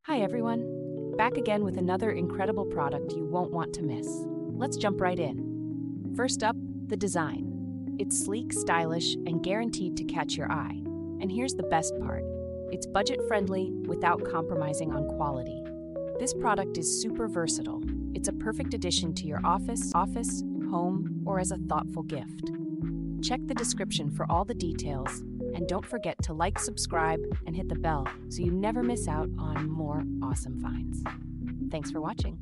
Hi everyone, back again with another incredible product you won't want to miss. Let's jump right in. First up, the design. It's sleek, stylish, and guaranteed to catch your eye. And here's the best part. It's budget-friendly without compromising on quality. This product is super versatile. It's a perfect addition to your office, home, or as a thoughtful gift. Check the description for all the details, and don't forget to like, subscribe, and hit the bell so you never miss out on more awesome finds. Thanks for watching.